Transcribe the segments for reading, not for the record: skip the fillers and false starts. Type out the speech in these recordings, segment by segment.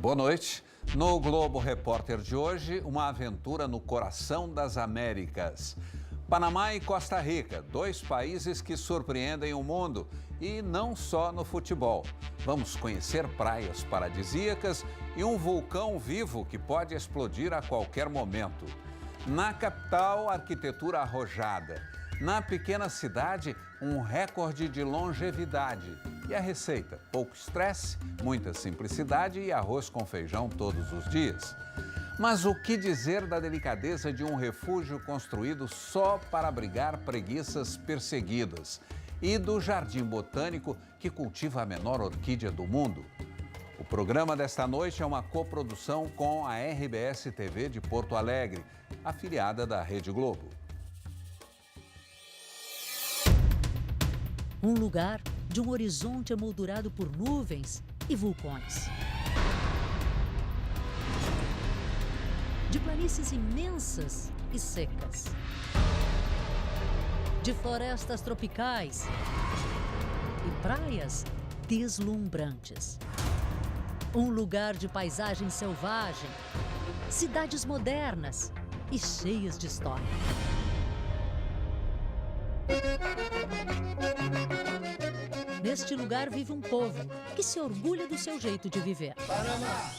Boa noite. No Globo Repórter de hoje, uma aventura no coração das Américas. Panamá e Costa Rica, dois países que surpreendem o mundo e não só no futebol. Vamos conhecer praias paradisíacas e um vulcão vivo que pode explodir a qualquer momento. Na capital, arquitetura arrojada. Na pequena cidade, um recorde de longevidade. E a receita? Pouco estresse, muita simplicidade e arroz com feijão todos os dias. Mas o que dizer da delicadeza de um refúgio construído só para abrigar preguiças perseguidas? E do jardim botânico que cultiva a menor orquídea do mundo? O programa desta noite é uma coprodução com a RBS TV de Porto Alegre, afiliada da Rede Globo. Um lugar de um horizonte emoldurado por nuvens e vulcões. De planícies imensas e secas. De florestas tropicais e praias deslumbrantes. Um lugar de paisagem selvagem, cidades modernas e cheias de história. Neste lugar vive um povo que se orgulha do seu jeito de viver. Panamá!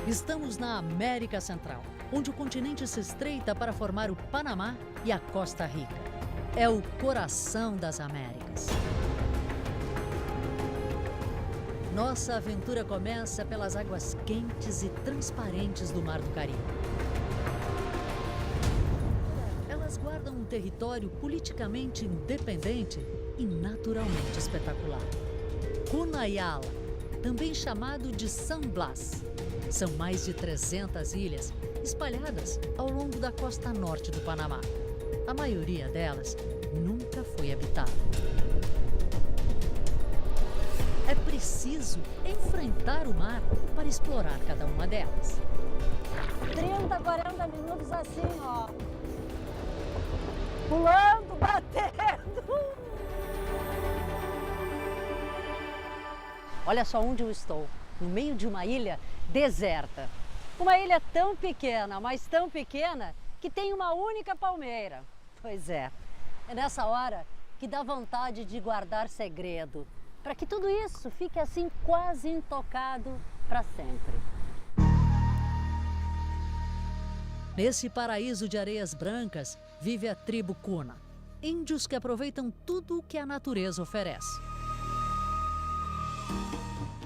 Estamos na América Central, onde o continente se estreita para formar o Panamá e a Costa Rica. É o coração das Américas. Nossa aventura começa pelas águas quentes e transparentes do Mar do Caribe. Elas guardam um território politicamente independente e naturalmente espetacular. Cunayala, também chamado de San Blas. São mais de 300 ilhas espalhadas ao longo da costa norte do Panamá. A maioria delas nunca foi habitada. É preciso enfrentar o mar para explorar cada uma delas. 30, 40 minutos assim, ó. Pulando, batendo. Olha só onde eu estou, no meio de uma ilha deserta. Uma ilha tão pequena, mas tão pequena, que tem uma única palmeira. Pois é nessa hora que dá vontade de guardar segredo, para que tudo isso fique assim quase intocado para sempre. Nesse paraíso de areias brancas vive a tribo Kuna, índios que aproveitam tudo o que a natureza oferece.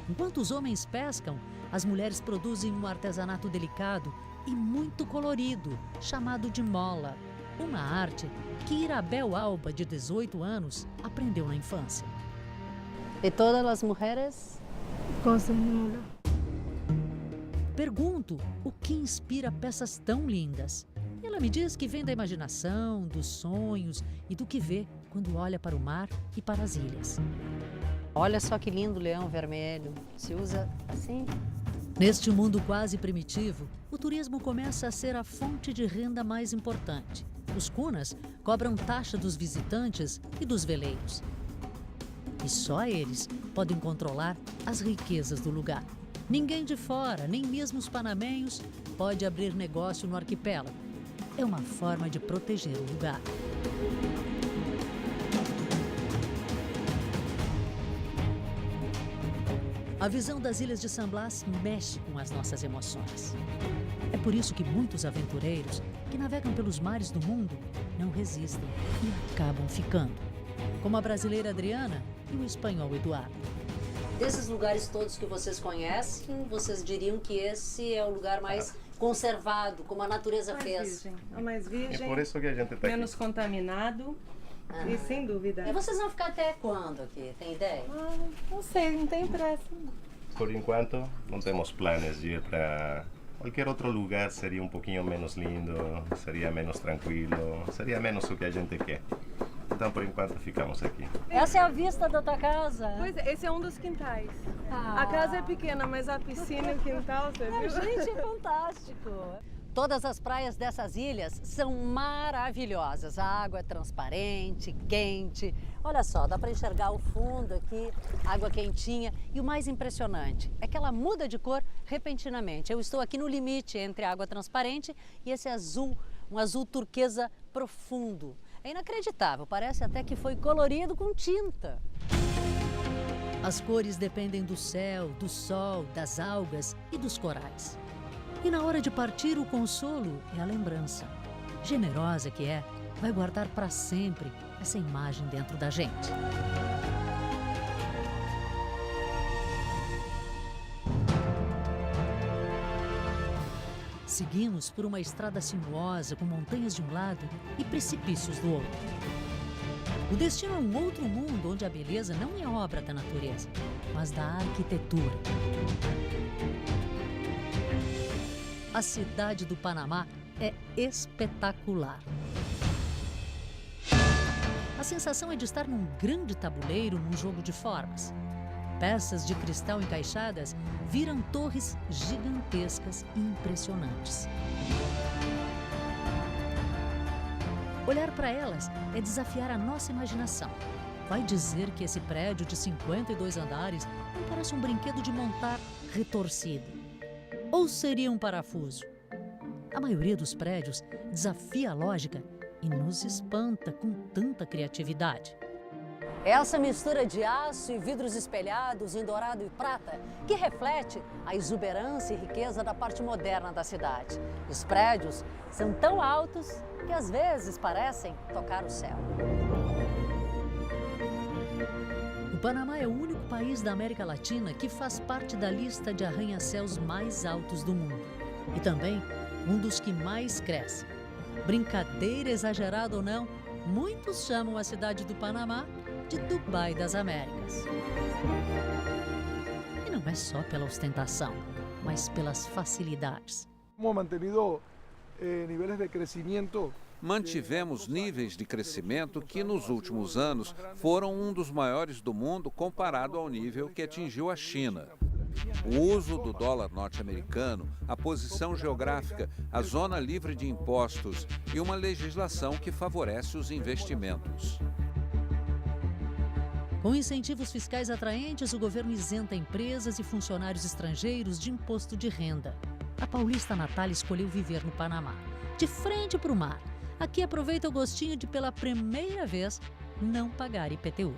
Enquanto os homens pescam, as mulheres produzem um artesanato delicado e muito colorido, chamado de mola, uma arte que Irabel Alba, de 18 anos, aprendeu na infância. E todas as mulheres gostam de mola. Pergunto o que inspira peças tão lindas. Ela me diz que vem da imaginação, dos sonhos e do que vê quando olha para o mar e para as ilhas. Olha só que lindo leão vermelho. Se usa assim. Neste mundo quase primitivo, o turismo começa a ser a fonte de renda mais importante. Os cunas cobram taxa dos visitantes e dos veleiros. E só eles podem controlar as riquezas do lugar. Ninguém de fora, nem mesmo os panamenhos, pode abrir negócio no arquipélago. É uma forma de proteger o lugar. A visão das ilhas de San Blas mexe com as nossas emoções. É por isso que muitos aventureiros que navegam pelos mares do mundo não resistem e acabam ficando. Como a brasileira Adriana e o espanhol Eduardo. Desses lugares todos que vocês conhecem, vocês diriam que esse é o lugar mais conservado, como a natureza fez. Virgem. É mais virgem, É por isso que a gente está menos contaminado e sem dúvida. E vocês vão ficar até quando aqui? Tem ideia? Não sei, não tem pressa. Por enquanto, não temos planos de ir para qualquer outro lugar. Seria um pouquinho menos lindo, seria menos tranquilo, seria menos o que a gente quer. Então, por enquanto, ficamos aqui. Essa é a vista da tua casa? Pois é, esse é um dos quintais. Ah. A casa é pequena, mas a piscina e o quintal, você viu? Gente, é fantástico. Todas as praias dessas ilhas são maravilhosas. A água é transparente, quente. Olha só, dá para enxergar o fundo aqui, água quentinha. E o mais impressionante é que ela muda de cor repentinamente. Eu estou aqui no limite entre a água transparente e esse azul, um azul turquesa profundo. É inacreditável, parece até que foi colorido com tinta. As cores dependem do céu, do sol, das algas e dos corais. E na hora de partir, o consolo é a lembrança. Generosa que é, vai guardar para sempre essa imagem dentro da gente. Seguimos por uma estrada sinuosa com montanhas de um lado e precipícios do outro. O destino é um outro mundo onde a beleza não é obra da natureza, mas da arquitetura. A cidade do Panamá é espetacular. A sensação é de estar num grande tabuleiro num jogo de formas. Peças de cristal encaixadas viram torres gigantescas e impressionantes. Olhar para elas é desafiar a nossa imaginação. Vai dizer que esse prédio de 52 andares não parece um brinquedo de montar retorcido? Ou seria um parafuso? A maioria dos prédios desafia a lógica e nos espanta com tanta criatividade. Essa mistura de aço e vidros espelhados em dourado e prata que reflete a exuberância e riqueza da parte moderna da cidade. Os prédios são tão altos que às vezes parecem tocar o céu. O Panamá é o único país da América Latina que faz parte da lista de arranha-céus mais altos do mundo. E também um dos que mais cresce. Brincadeira exagerada ou não, muitos chamam a cidade do Panamá de Dubai das Américas. E não é só pela ostentação, mas pelas facilidades. Mantivemos níveis de crescimento que, nos últimos anos, foram um dos maiores do mundo comparado ao nível que atingiu a China. O uso do dólar norte-americano, a posição geográfica, a zona livre de impostos e uma legislação que favorece os investimentos. Com incentivos fiscais atraentes, o governo isenta empresas e funcionários estrangeiros de imposto de renda. A paulista Natália escolheu viver no Panamá, de frente para o mar. Aqui aproveita o gostinho de, pela primeira vez, não pagar IPTU.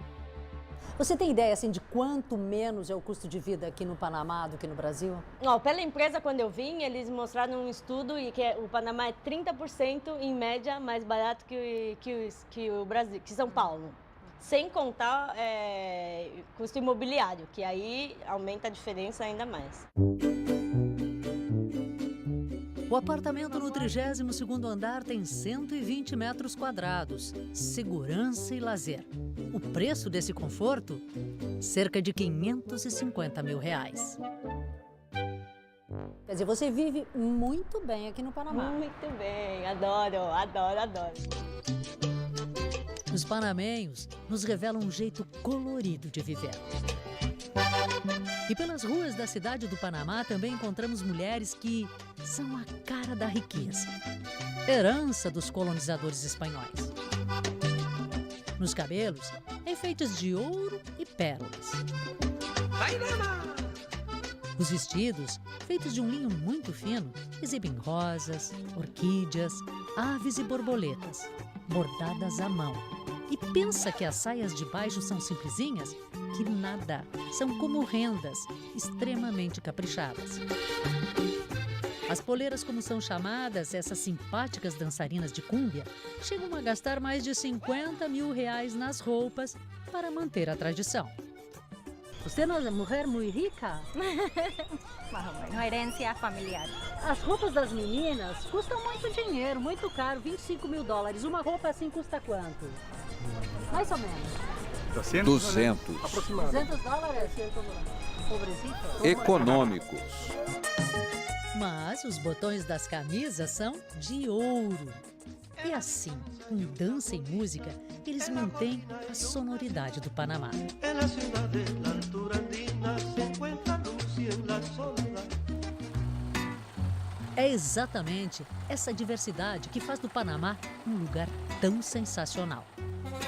Você tem ideia assim, de quanto menos é o custo de vida aqui no Panamá do que no Brasil? Não, pela empresa, quando eu vim, eles mostraram um estudo e que o Panamá é 30% em média mais barato que o Brasil, que São Paulo. Sem contar custo imobiliário, que aí aumenta a diferença ainda mais. O apartamento no 32º andar tem 120 metros quadrados, segurança e lazer. O preço desse conforto? Cerca de R$550 mil. Quer dizer, você vive muito bem aqui no Panamá. Muito bem, adoro, adoro, adoro. Os panamenhos nos revelam um jeito colorido de viver. E pelas ruas da cidade do Panamá também encontramos mulheres que são a cara da riqueza, herança dos colonizadores espanhóis. Nos cabelos, enfeites de ouro e pérolas. Os vestidos, feitos de um linho muito fino, exibem rosas, orquídeas, aves e borboletas, bordadas à mão. E pensa que as saias de baixo são simplesinhas? Que nada, são como rendas, extremamente caprichadas. As poleiras, como são chamadas, essas simpáticas dançarinas de cúmbia, chegam a gastar mais de R$50 mil nas roupas para manter a tradição. Você não é mulher muito rica? Mais ou menos, herência familiar. As roupas das meninas custam muito dinheiro, muito caro, $25 mil. Uma roupa assim custa quanto? Mais ou menos. 200. $200, pobrecito? Econômicos. Mas os botões das camisas são de ouro. E assim, com dança e música, eles mantêm a sonoridade do Panamá. É exatamente essa diversidade que faz do Panamá um lugar tão sensacional.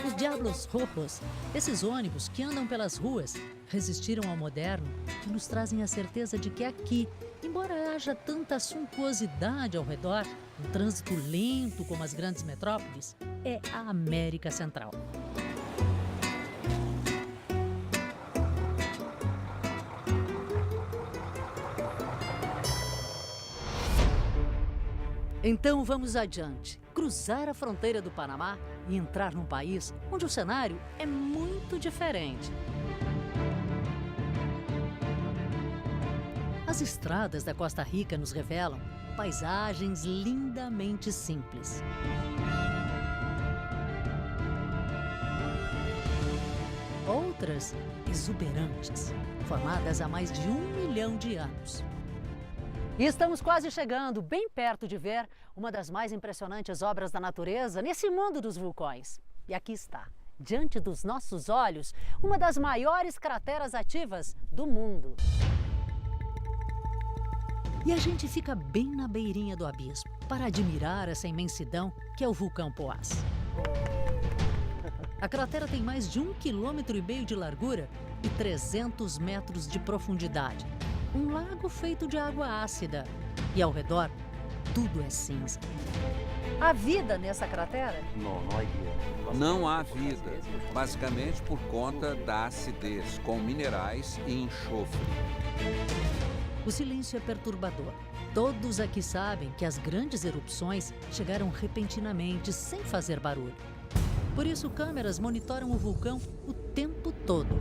Os Diablos Rojos, esses ônibus que andam pelas ruas, resistiram ao moderno e nos trazem a certeza de que aqui, embora haja tanta suntuosidade ao redor, um trânsito lento como as grandes metrópoles, é a América Central. Então vamos adiante, cruzar a fronteira do Panamá e entrar num país onde o cenário é muito diferente. As estradas da Costa Rica nos revelam paisagens lindamente simples. Outras exuberantes, formadas há mais de 1 milhão de anos. E estamos quase chegando, bem perto de ver uma das mais impressionantes obras da natureza nesse mundo dos vulcões. E aqui está, diante dos nossos olhos, uma das maiores crateras ativas do mundo. E a gente fica bem na beirinha do abismo para admirar essa imensidão que é o vulcão Poás. A cratera tem mais de 1,5 km de largura e 300 metros de profundidade. Um lago feito de água ácida. E ao redor, tudo é cinza. Há vida nessa cratera? Não há vida, basicamente por conta da acidez, com minerais e enxofre. O silêncio é perturbador. Todos aqui sabem que as grandes erupções chegaram repentinamente, sem fazer barulho. Por isso, câmeras monitoram o vulcão o tempo todo.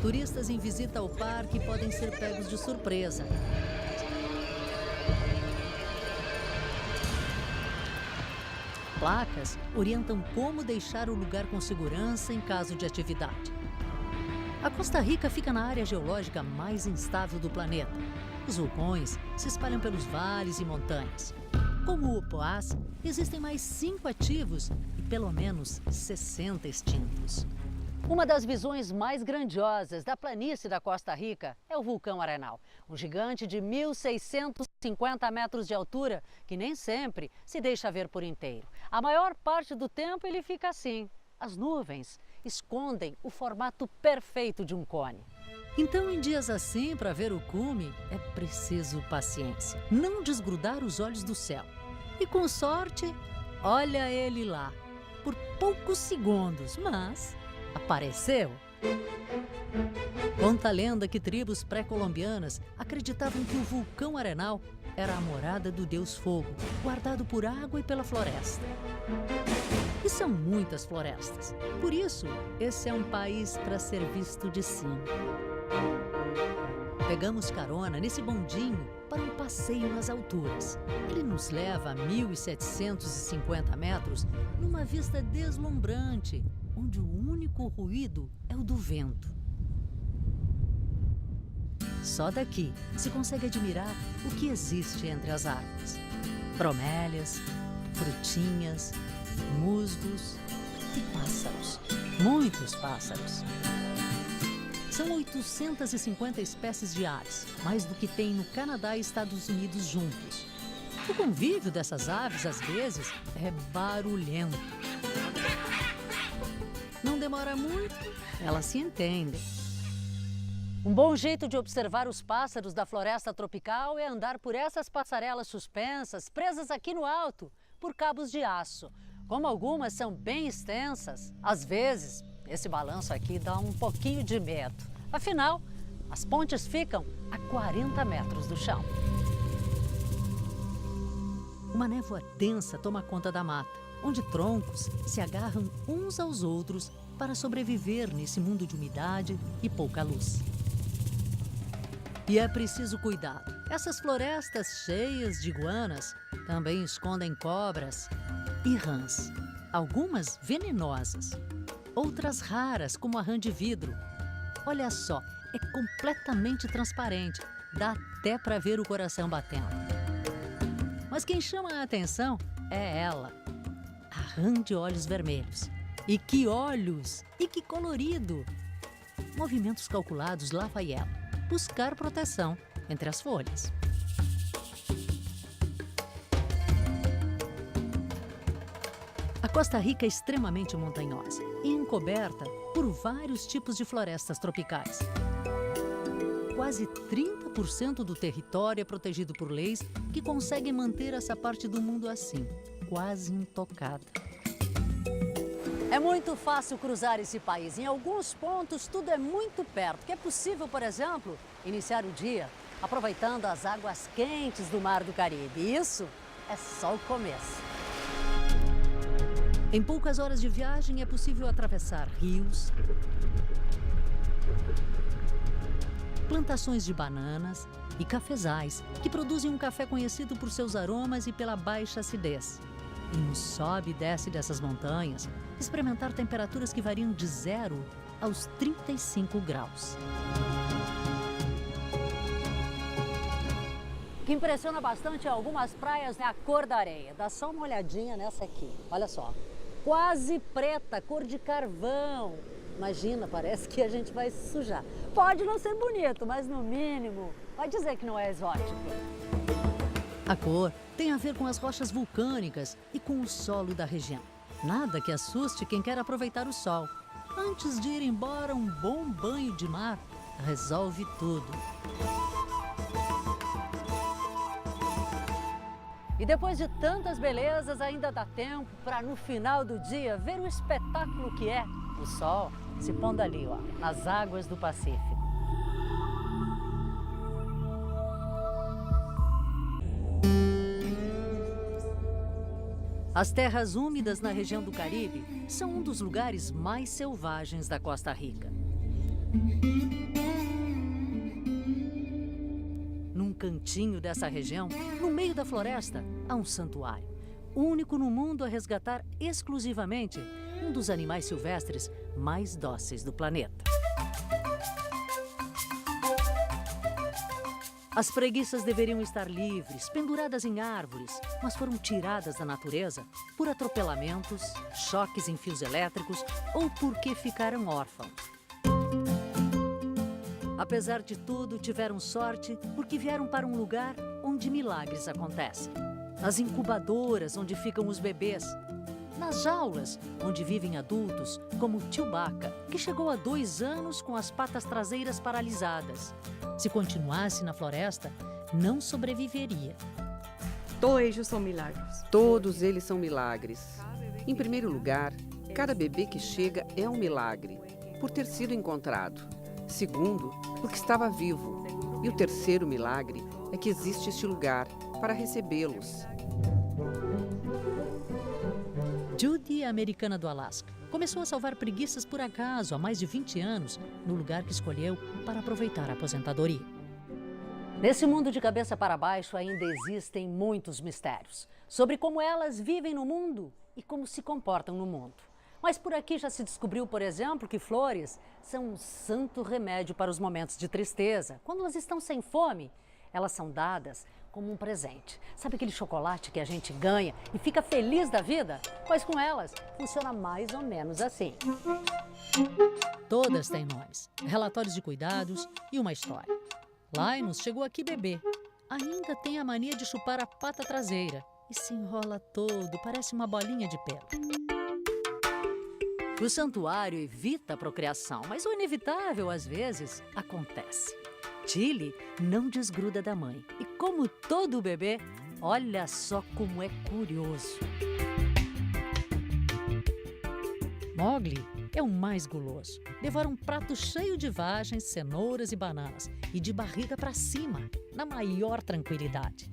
Turistas em visita ao parque podem ser pegos de surpresa. Placas orientam como deixar o lugar com segurança em caso de atividade. A Costa Rica fica na área geológica mais instável do planeta. Os vulcões se espalham pelos vales e montanhas. Como o Poás, existem mais 5 ativos e pelo menos 60 extintos. Uma das visões mais grandiosas da planície da Costa Rica é o vulcão Arenal, um gigante de 1.650 metros de altura que nem sempre se deixa ver por inteiro. A maior parte do tempo ele fica assim. As nuvens escondem o formato perfeito de um cone. Então, em dias assim, para ver o cume, é preciso paciência. Não desgrudar os olhos do céu. E com sorte, olha ele lá. Por poucos segundos, mas apareceu. Conta a lenda que tribos pré-colombianas acreditavam que o vulcão Arenal era a morada do deus fogo, guardado por água e pela floresta. E são muitas florestas. Por isso, esse é um país para ser visto de cima. Pegamos carona nesse bondinho para um passeio nas alturas. Ele nos leva a 1.750 metros numa vista deslumbrante, onde o único ruído é o do vento. Só daqui se consegue admirar o que existe entre as árvores. Bromélias, frutinhas, musgos e pássaros. Muitos pássaros. São 850 espécies de aves, mais do que tem no Canadá e Estados Unidos juntos. O convívio dessas aves, às vezes, é barulhento. Não demora muito, elas se entendem. Um bom jeito de observar os pássaros da floresta tropical é andar por essas passarelas suspensas, presas aqui no alto, por cabos de aço. Como algumas são bem extensas, às vezes esse balanço aqui dá um pouquinho de medo. Afinal, as pontes ficam a 40 metros do chão. Uma névoa densa toma conta da mata, onde troncos se agarram uns aos outros para sobreviver nesse mundo de umidade e pouca luz. E é preciso cuidado. Essas florestas cheias de iguanas também escondem cobras e rãs. Algumas venenosas, outras raras, como a rã de vidro. Olha só, é completamente transparente, dá até para ver o coração batendo. Mas quem chama a atenção é ela, a rã de olhos vermelhos. E que olhos! E que colorido! Movimentos calculados lá vai ela, buscar proteção entre as folhas. A Costa Rica é extremamente montanhosa e encoberta por vários tipos de florestas tropicais. Quase 30% do território é protegido por leis que conseguem manter essa parte do mundo assim, quase intocada. É muito fácil cruzar esse país. Em alguns pontos, tudo é muito perto, que é possível, por exemplo, iniciar o dia aproveitando as águas quentes do Mar do Caribe. E isso é só o começo. Em poucas horas de viagem é possível atravessar rios, plantações de bananas e cafezais, que produzem um café conhecido por seus aromas e pela baixa acidez. E no sobe e desce dessas montanhas, experimentar temperaturas que variam de 0 aos 35 graus. O que impressiona bastante em algumas praias é a cor da areia. Dá só uma olhadinha nessa aqui, olha só. Quase preta, cor de carvão. Imagina, parece que a gente vai se sujar. Pode não ser bonito, mas no mínimo, vai dizer que não é exótico. A cor tem a ver com as rochas vulcânicas e com o solo da região. Nada que assuste quem quer aproveitar o sol. Antes de ir embora, um bom banho de mar resolve tudo. E depois de tantas belezas, ainda dá tempo para, no final do dia, ver o espetáculo que é o sol se pondo ali, ó, nas águas do Pacífico. As terras úmidas na região do Caribe são um dos lugares mais selvagens da Costa Rica. Num cantinho dessa região, no meio da floresta, há um santuário, único no mundo a resgatar exclusivamente um dos animais silvestres mais dóceis do planeta. As preguiças deveriam estar livres, penduradas em árvores, mas foram tiradas da natureza por atropelamentos, choques em fios elétricos ou porque ficaram órfãos. Apesar de tudo, tiveram sorte porque vieram para um lugar onde milagres acontecem. Nas incubadoras, onde ficam os bebês. Nas jaulas, onde vivem adultos, como o Chewbacca, que chegou há 2 anos com as patas traseiras paralisadas. Se continuasse na floresta, não sobreviveria. Todos eles são milagres. Todos eles são milagres. Em primeiro lugar, cada bebê que chega é um milagre, por ter sido encontrado. Segundo, porque estava vivo. E o terceiro milagre é que existe este lugar para recebê-los. Judy é americana do Alasca. Começou a salvar preguiças por acaso há mais de 20 anos, no lugar que escolheu para aproveitar a aposentadoria. Nesse mundo de cabeça para baixo ainda existem muitos mistérios sobre como elas vivem no mundo e como se comportam no mundo. Mas por aqui já se descobriu, por exemplo, que flores são um santo remédio para os momentos de tristeza. Quando elas estão sem fome, elas são dadas como um presente. Sabe aquele chocolate que a gente ganha e fica feliz da vida? Pois com elas funciona mais ou menos assim. Todas têm nomes, relatórios de cuidados e uma história. Linus chegou aqui bebê. Ainda tem a mania de chupar a pata traseira e se enrola todo, parece uma bolinha de pelo. O santuário evita a procriação, mas o inevitável, às vezes, acontece. Tilly não desgruda da mãe. E como todo bebê, olha só como é curioso. Mowgli é o mais guloso. Devora um prato cheio de vagens, cenouras e bananas. E de barriga para cima, na maior tranquilidade.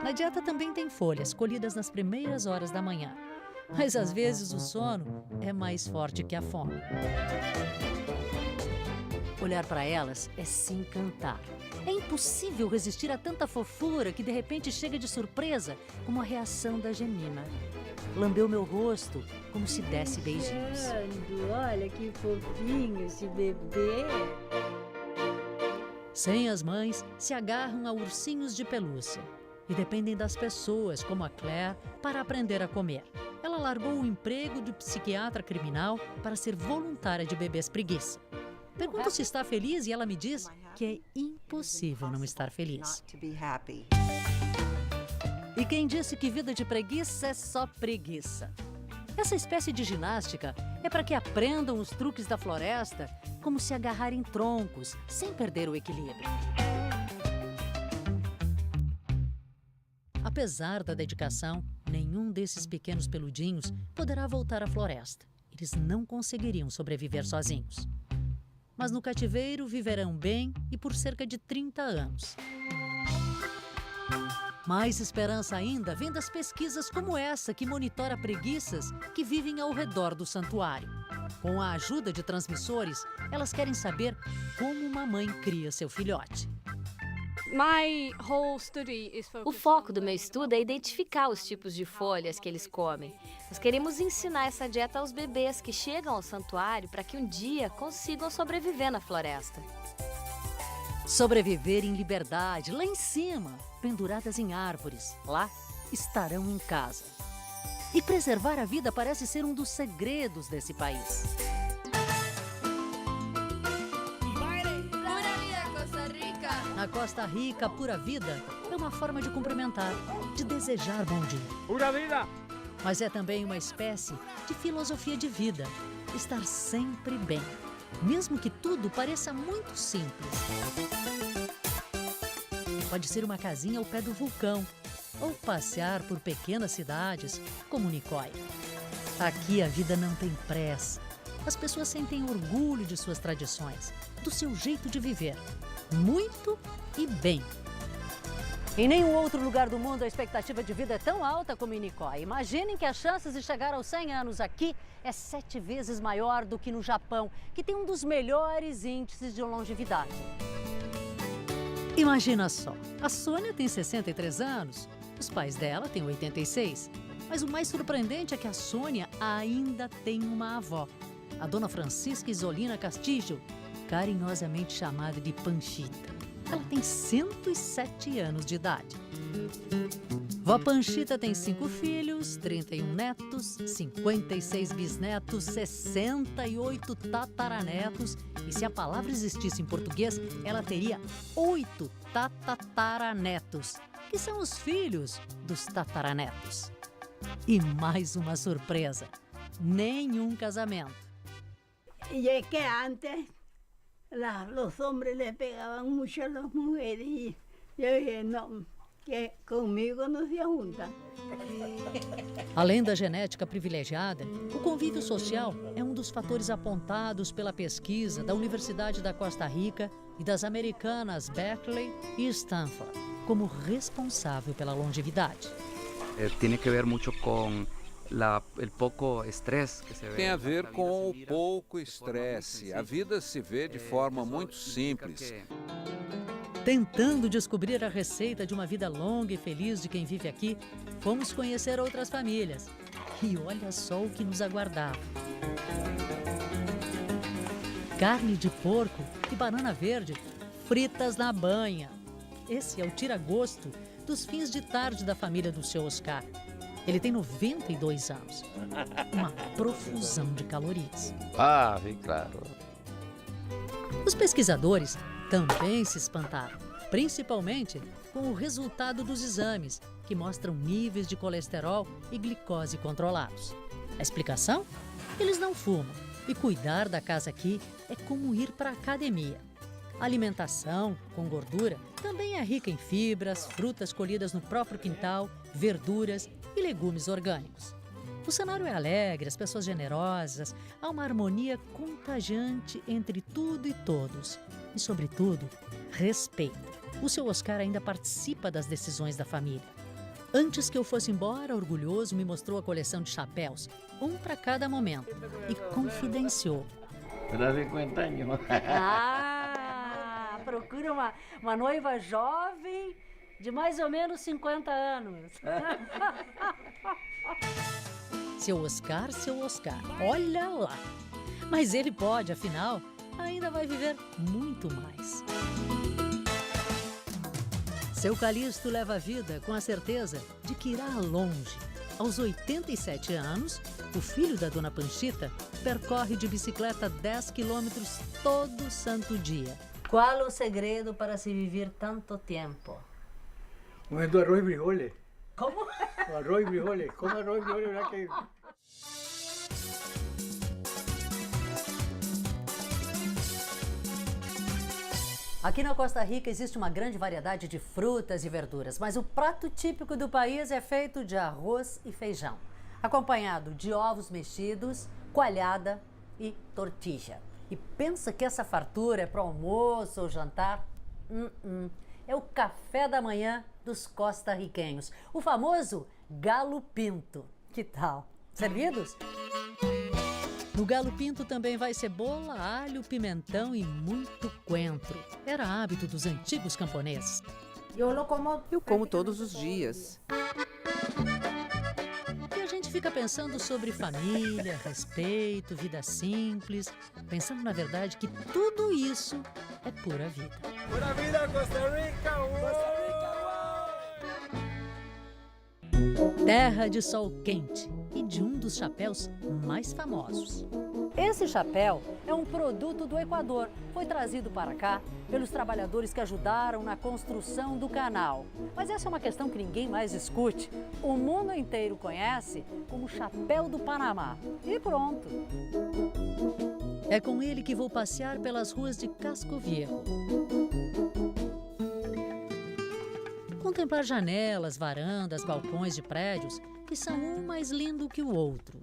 Na dieta também tem folhas, colhidas nas primeiras horas da manhã. Mas às vezes o sono é mais forte que a fome. Olhar para elas é se encantar. É impossível resistir a tanta fofura que de repente chega de surpresa, como a reação da Gemina. Lambeu meu rosto como se desse beijinhos. Olha que fofinho esse bebê. Sem as mães, se agarram a ursinhos de pelúcia e dependem das pessoas, como a Claire, para aprender a comer. Ela largou o emprego de psiquiatra criminal para ser voluntária de bebês preguiça. Pergunto se está feliz e ela me diz que é impossível não estar feliz. E quem disse que vida de preguiça é só preguiça? Essa espécie de ginástica é para que aprendam os truques da floresta, como se agarrar em troncos, sem perder o equilíbrio. Apesar da dedicação, nenhum desses pequenos peludinhos poderá voltar à floresta. Eles não conseguiriam sobreviver sozinhos. Mas no cativeiro viverão bem e por cerca de 30 anos. Mais esperança ainda vem das pesquisas como essa que monitora preguiças que vivem ao redor do santuário. Com a ajuda de transmissores, elas querem saber como uma mãe cria seu filhote. O foco do meu estudo é identificar os tipos de folhas que eles comem. Nós queremos ensinar essa dieta aos bebês que chegam ao santuário para que um dia consigam sobreviver na floresta. Sobreviver em liberdade, lá em cima, penduradas em árvores. Lá estarão em casa. E preservar a vida parece ser um dos segredos desse país. Na Costa Rica, pura vida é uma forma de cumprimentar, de desejar bom dia. Pura vida! Mas é também uma espécie de filosofia de vida, estar sempre bem, mesmo que tudo pareça muito simples. Pode ser uma casinha ao pé do vulcão, ou passear por pequenas cidades como Nicoya. Aqui a vida não tem pressa. As pessoas sentem orgulho de suas tradições, do seu jeito de viver. Muito e bem. Em nenhum outro lugar do mundo a expectativa de vida é tão alta como em Nicoya. Imaginem que as chances de chegar aos 100 anos aqui é 7 vezes maior do que no Japão, que tem um dos melhores índices de longevidade. Imagina só, a Sônia tem 63 anos, os pais dela têm 86. Mas o mais surpreendente é que a Sônia ainda tem uma avó, a dona Francisca Isolina Castillo, carinhosamente chamada de Panchita. Ela tem 107 anos de idade. Vó Panchita tem 5 filhos, 31 netos, 56 bisnetos, 68 tataranetos. E se a palavra existisse em português, ela teria 8 tataranetos, que são os filhos dos tataranetos. E mais uma surpresa: nenhum casamento. Y es que antes los hombres le pegaban mucho a las mujeres y yo dije, no, que conmigo no se junta. Além da genética privilegiada, o convívio social é um dos fatores apontados pela pesquisa da Universidade da Costa Rica e das americanas Berkeley e Stanford como responsável pela longevidade. Tem que ver muito com o pouco estresse que se vê. Tem a ver com o pouco estresse. A vida se vê de forma muito simples. Tentando descobrir a receita de uma vida longa e feliz de quem vive aqui, fomos conhecer outras famílias. E olha só o que nos aguardava. Carne de porco e banana verde fritas na banha. Esse é o tira-gosto dos fins de tarde da família do seu Oscar. Ele tem 92 anos. Uma profusão de calorias. Ah, sim, claro. Os pesquisadores também se espantaram, principalmente com o resultado dos exames, que mostram níveis de colesterol e glicose controlados. A explicação? Eles não fumam, e cuidar da casa aqui é como ir para a academia. A alimentação com gordura também é rica em fibras, frutas colhidas no próprio quintal, verduras e legumes orgânicos. O cenário é alegre, as pessoas generosas, há uma harmonia contagiante entre tudo e todos. E, sobretudo, respeito. O seu Oscar ainda participa das decisões da família. Antes que eu fosse embora, orgulhoso, me mostrou a coleção de chapéus, um para cada momento, e confidenciou. Terá 50 anos. Procura uma noiva jovem de mais ou menos 50 anos. Seu Oscar, olha lá. Mas ele pode, afinal, ainda vai viver muito mais. Seu Calixto leva a vida com a certeza de que irá longe. Aos 87 anos, O filho da dona Panchita percorre de bicicleta 10 quilômetros todo santo dia. Qual o segredo para se viver tanto tempo? Comendo arroz e frijoles. Como? Arroz e frijoles. Come arroz e frijoles, ¿verdad que? Aqui na Costa Rica existe uma grande variedade de frutas e verduras, mas o prato típico do país é feito de arroz e feijão, acompanhado de ovos mexidos, coalhada e tortilha. E pensa que essa fartura é para almoço ou jantar? É o café da manhã dos costarriquenhos, o famoso galo pinto. Que tal? Servidos? No galo pinto também vai cebola, alho, pimentão e muito coentro. Era hábito dos antigos camponeses. Eu como todos os dias. E a gente fica pensando sobre família, respeito, vida simples, pensando na verdade que tudo isso é pura vida. Pura vida, Costa Rica! Terra de sol quente e de um dos chapéus mais famosos. Esse chapéu é um produto do Equador. Foi trazido para cá pelos trabalhadores que ajudaram na construção do canal. Mas essa é uma questão que ninguém mais discute. O mundo inteiro conhece como Chapéu do Panamá. E pronto. É com ele que vou passear pelas ruas de Casco Viejo. Contemplar janelas, varandas, balcões de prédios que são um mais lindo que o outro.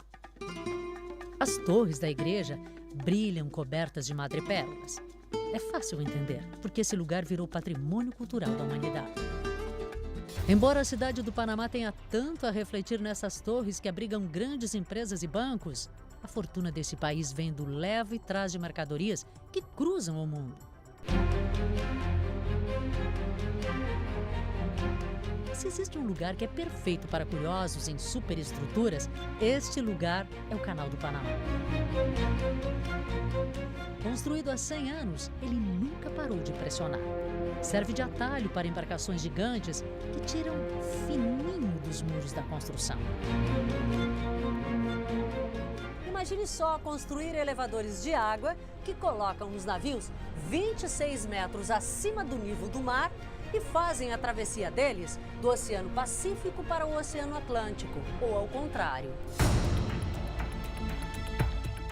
As torres da igreja brilham cobertas de madrepérolas. É fácil entender, porque esse lugar virou patrimônio cultural da humanidade. Embora a cidade do Panamá tenha tanto a refletir nessas torres que abrigam grandes empresas e bancos, a fortuna desse país vem do leva e trás de mercadorias que cruzam o mundo. Se existe um lugar que é perfeito para curiosos em superestruturas, este lugar é o Canal do Panamá. Construído há 100 anos, ele nunca parou de impressionar. Serve de atalho para embarcações gigantes que tiram fininho dos muros da construção. Imagine só construir elevadores de água que colocam os navios 26 metros acima do nível do mar e fazem a travessia deles do Oceano Pacífico para o Oceano Atlântico, ou ao contrário.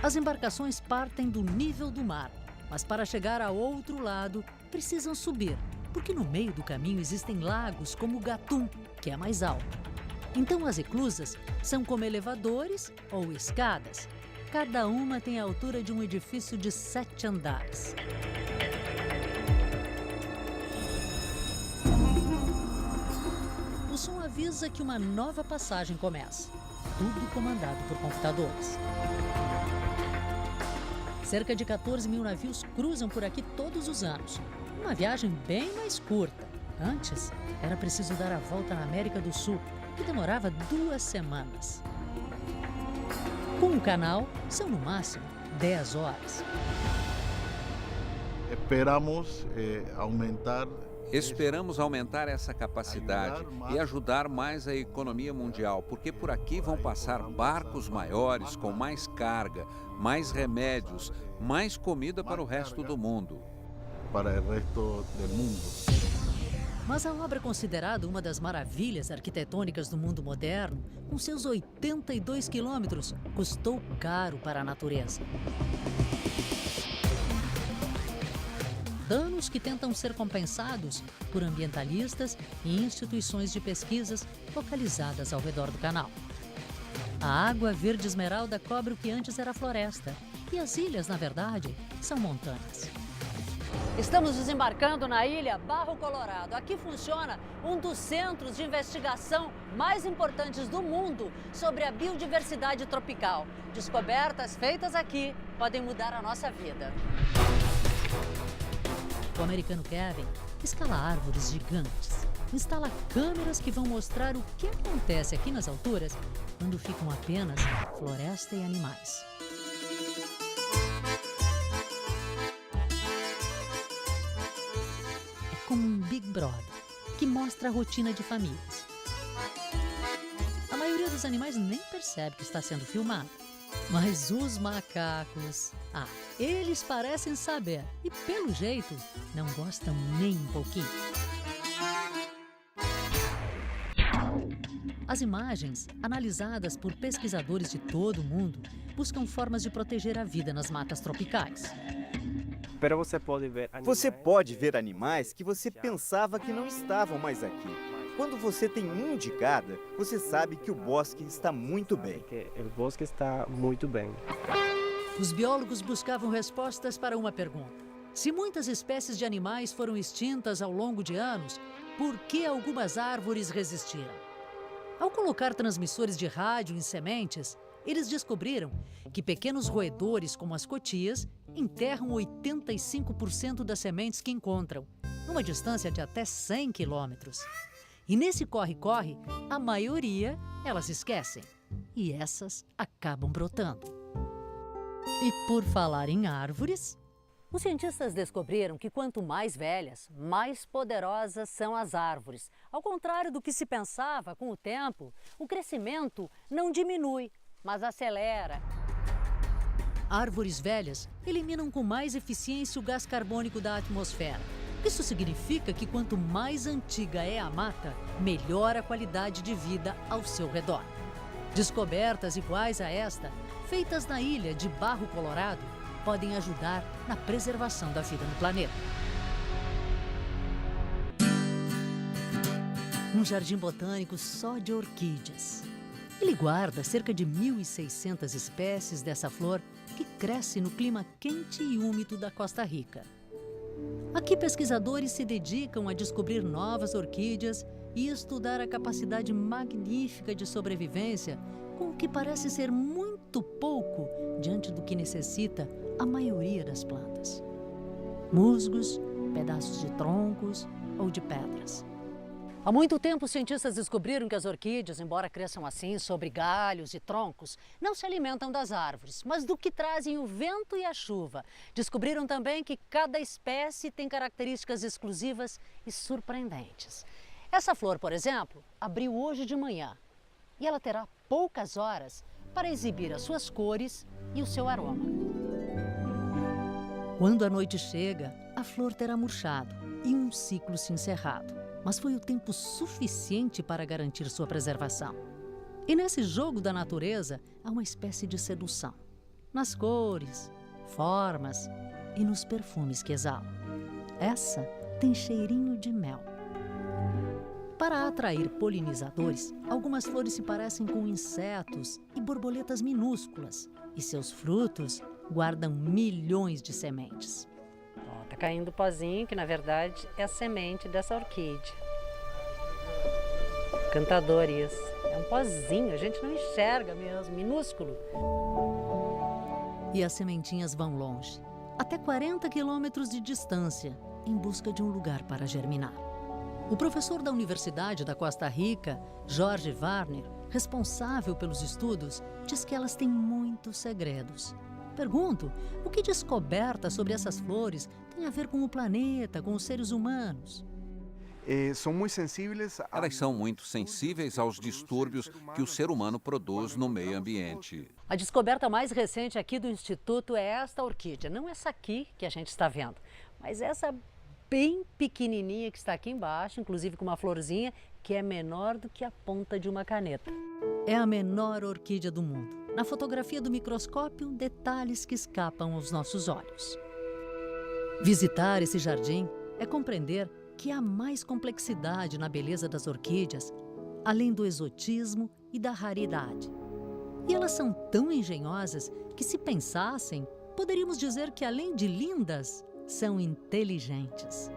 As embarcações partem do nível do mar, mas para chegar ao outro lado precisam subir, porque no meio do caminho existem lagos como o Gatún, que é mais alto. Então as eclusas são como elevadores ou escadas. Cada uma tem a altura de um edifício de 7 andares. O som avisa que uma nova passagem começa, tudo comandado por computadores. Cerca de 14 mil navios cruzam por aqui todos os anos. Uma viagem bem mais curta. Antes, era preciso dar a volta na América do Sul, que demorava 2 semanas. Com o canal, são no máximo 10 horas. Esperamos aumentar essa capacidade e ajudar mais a economia mundial, porque por aqui vão passar barcos maiores com mais carga, mais remédios, mais comida para o resto do mundo. Mas a obra é considerada uma das maravilhas arquitetônicas do mundo moderno, com seus 82 quilômetros, custou caro para a natureza. Danos que tentam ser compensados por ambientalistas e instituições de pesquisas localizadas ao redor do canal. A água verde esmeralda cobre o que antes era floresta, e as ilhas, na verdade, são montanhas. Estamos desembarcando na ilha Barro Colorado. Aqui funciona um dos centros de investigação mais importantes do mundo sobre a biodiversidade tropical. Descobertas feitas aqui podem mudar a nossa vida. O americano Kevin escala árvores gigantes, instala câmeras que vão mostrar o que acontece aqui nas alturas quando ficam apenas floresta e animais. É como um Big Brother, que mostra a rotina de famílias. A maioria dos os animais nem percebem que está sendo filmado. Mas os macacos, eles parecem saber e, pelo jeito, não gostam nem um pouquinho. As imagens, analisadas por pesquisadores de todo o mundo, buscam formas de proteger a vida nas matas tropicais. Você pode ver animais que você pensava que não estavam mais aqui. Quando você tem um de cada, você sabe que o bosque está muito bem. O bosque está muito bem. Os biólogos buscavam respostas para uma pergunta. Se muitas espécies de animais foram extintas ao longo de anos, por que algumas árvores resistiram? Ao colocar transmissores de rádio em sementes, eles descobriram que pequenos roedores, como as cotias, enterram 85% das sementes que encontram, numa distância de até 100 quilômetros. E nesse corre-corre, a maioria elas esquecem. E essas acabam brotando. E por falar em árvores, os cientistas descobriram que quanto mais velhas, mais poderosas são as árvores. Ao contrário do que se pensava, com o tempo, o crescimento não diminui, mas acelera. Árvores velhas eliminam com mais eficiência o gás carbônico da atmosfera. Isso significa que quanto mais antiga é a mata, melhor a qualidade de vida ao seu redor. Descobertas iguais a esta, feitas na ilha de Barro Colorado, podem ajudar na preservação da vida no planeta. Um jardim botânico só de orquídeas. Ele guarda cerca de 1.600 espécies dessa flor que cresce no clima quente e úmido da Costa Rica. Aqui, pesquisadores se dedicam a descobrir novas orquídeas e estudar a capacidade magnífica de sobrevivência com o que parece ser muito pouco diante do que necessita a maioria das plantas. Musgos, pedaços de troncos ou de pedras. Há muito tempo, os cientistas descobriram que as orquídeas, embora cresçam assim sobre galhos e troncos, não se alimentam das árvores, mas do que trazem o vento e a chuva. Descobriram também que cada espécie tem características exclusivas e surpreendentes. Essa flor, por exemplo, abriu hoje de manhã e ela terá poucas horas para exibir as suas cores e o seu aroma. Quando a noite chega, a flor terá murchado e um ciclo se encerrado. Mas foi o tempo suficiente para garantir sua preservação. E nesse jogo da natureza, há uma espécie de sedução. Nas cores, formas e nos perfumes que exalam. Essa tem cheirinho de mel. Para atrair polinizadores, algumas flores se parecem com insetos e borboletas minúsculas. E seus frutos guardam milhões de sementes. Tá caindo pozinho, que na verdade é a semente dessa orquídea. Cantador isso. É um pozinho, a gente não enxerga mesmo, minúsculo. E as sementinhas vão longe, até 40 quilômetros de distância, em busca de um lugar para germinar. O professor da Universidade da Costa Rica, Jorge Warner, responsável pelos estudos, diz que elas têm muitos segredos. Pergunto, o que descoberta sobre essas flores tem a ver com o planeta, com os seres humanos? Elas são muito sensíveis aos distúrbios que o ser humano produz no meio ambiente. A descoberta mais recente aqui do Instituto é esta orquídea. Não essa aqui que a gente está vendo, mas essa bem pequenininha que está aqui embaixo, inclusive com uma florzinha que é menor do que a ponta de uma caneta. É a menor orquídea do mundo. Na fotografia do microscópio, detalhes que escapam aos nossos olhos. Visitar esse jardim é compreender que há mais complexidade na beleza das orquídeas, além do exotismo e da raridade. E elas são tão engenhosas que, se pensassem, poderíamos dizer que, além de lindas, são inteligentes.